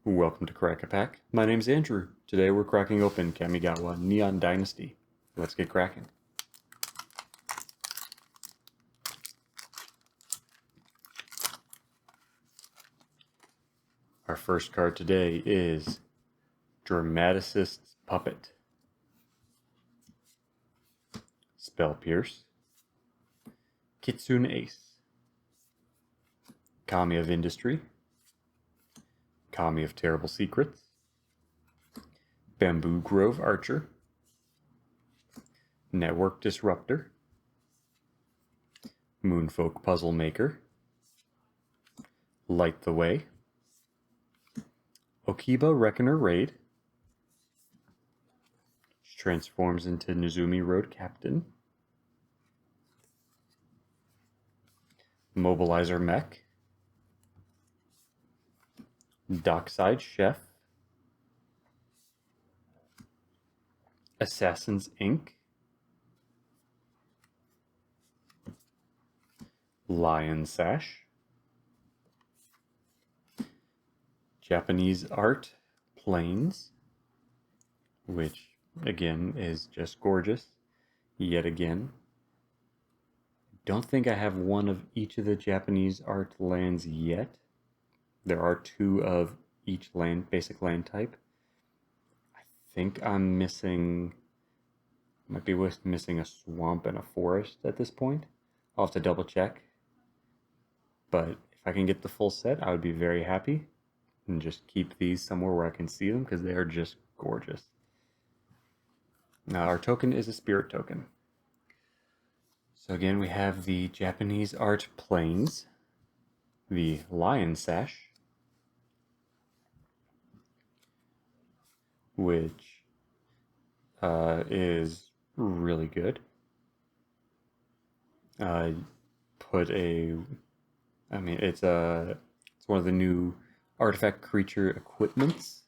Welcome to Crack a Pack. My name's Andrew. Today we're cracking open Kamigawa Neon Dynasty. Let's get cracking. Our first card today is Dramaticist's Puppet. Spell Pierce. Kitsune Ace. Kami of Industry. Kami of Terrible Secrets. Bamboo Grove Archer. Network Disruptor. Moonfolk Puzzle Maker. Light the Way. Okiba Reckoner Raid. Which transforms into Nozumi Road Captain. Mobilizer Mech. Dockside Chef. Assassin's Ink. Lion Sash. Japanese Art Planes, which again is just gorgeous yet again. Don't think I have one of each of the Japanese art lands yet. There are two of each land, basic land type. I think I'm missing, might be missing a swamp and a forest at this point. I'll have to double check. But if I can get the full set, I would be very happy. And just keep these somewhere where I can see them because they are just gorgeous. Now our token is a spirit token. So again, we have the Japanese Art Planes, the Lion Sash, which is really good. It's one of the new artifact creature equipments,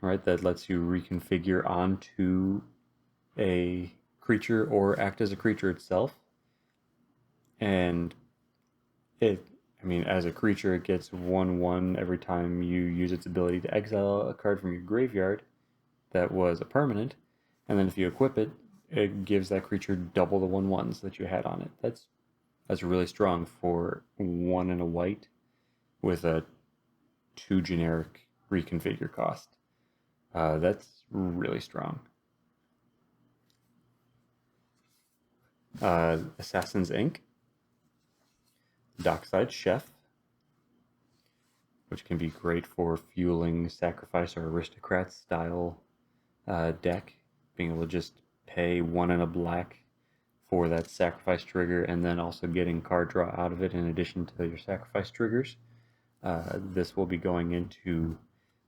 right, that lets you reconfigure onto a creature or act as a creature itself. And as a creature, it gets 1/1 every time you use its ability to exile a card from your graveyard that was a permanent. And then if you equip it, it gives that creature double the 1/1s that you had on it. That's really strong for 1 and a white with a 2 generic reconfigure cost. That's really strong. Assassin's Ink. Dockside Chef, which can be great for fueling Sacrifice or Aristocrat style deck, being able to just pay 1 and a black for that Sacrifice trigger and then also getting card draw out of it in addition to your Sacrifice triggers. This will be going into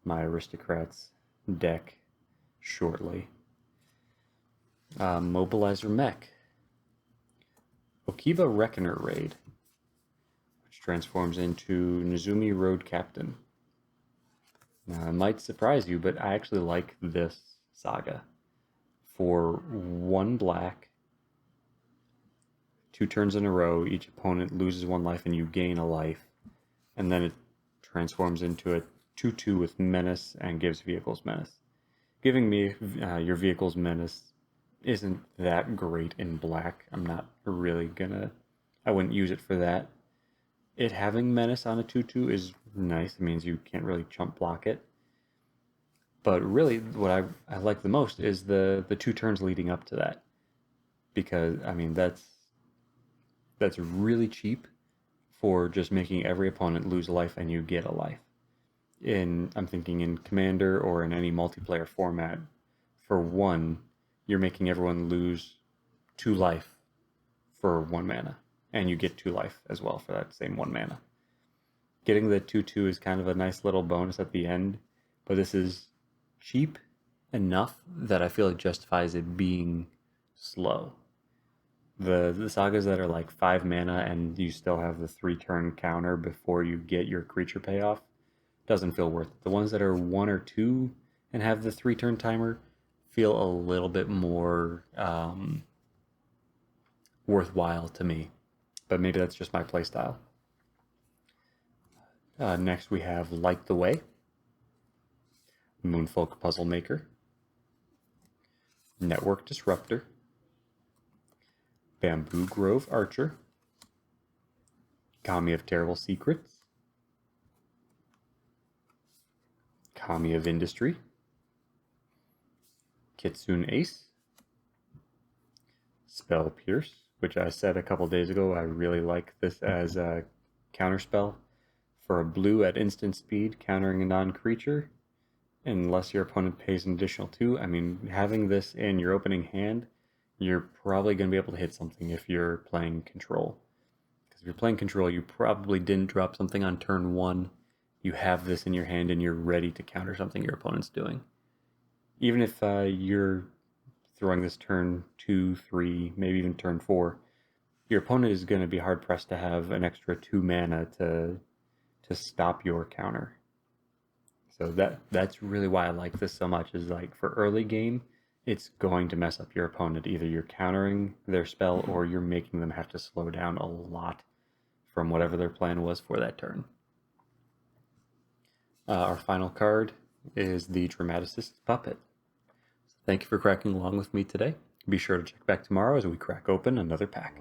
my Aristocrats deck shortly. Mobilizer Mech. Okiba Reckoner Raid, which transforms into Nozumi Road Captain. Now, it might surprise you, but I actually like this saga. For 1 black, 2 turns in a row, each opponent loses 1 life and you gain a life. And then it transforms into a 2/2 with Menace and gives vehicles Menace. Giving me your vehicles Menace isn't that great in black. I'm not really I wouldn't use it for that. It having Menace on a 2/2 is nice. It means you can't really chump block it. But really, what I like the most is the 2 turns leading up to that. Because, that's really cheap for just making every opponent lose a life and you get a life. I'm thinking in Commander or in any multiplayer format, for 1, you're making everyone lose 2 life for 1 mana, and you get 2 life as well for that same 1 mana. Getting the 2/2 is kind of a nice little bonus at the end, but this is cheap enough that I feel it justifies it being slow. The sagas that are like 5 mana and you still have the 3-turn counter before you get your creature payoff doesn't feel worth it. The ones that are 1 or 2 and have the 3-turn timer feel a little bit more worthwhile to me. But maybe that's just my playstyle. Next we have Light the Way. Moonfolk Puzzle Maker, Network Disruptor, Bamboo Grove Archer, Kami of Terrible Secrets, Kami of Industry, Kitsune Ace, Spell Pierce, which I said a couple days ago I really like this as a counterspell. For a blue at instant speed, countering a non-creature, unless your opponent pays an additional 2. I mean, having this in your opening hand, you're probably going to be able to hit something if you're playing control. Because if you're playing control, you probably didn't drop something on turn 1. You have this in your hand and you're ready to counter something your opponent's doing. Even if you're throwing this turn 2, 3, maybe even turn 4, your opponent is going to be hard pressed to have an extra 2 mana to stop your counter. So that's really why I like this so much, is like for early game, it's going to mess up your opponent. Either you're countering their spell or you're making them have to slow down a lot from whatever their plan was for that turn. Our final card is the Dramaticist's Puppet. Thank you for cracking along with me today. Be sure to check back tomorrow as we crack open another pack.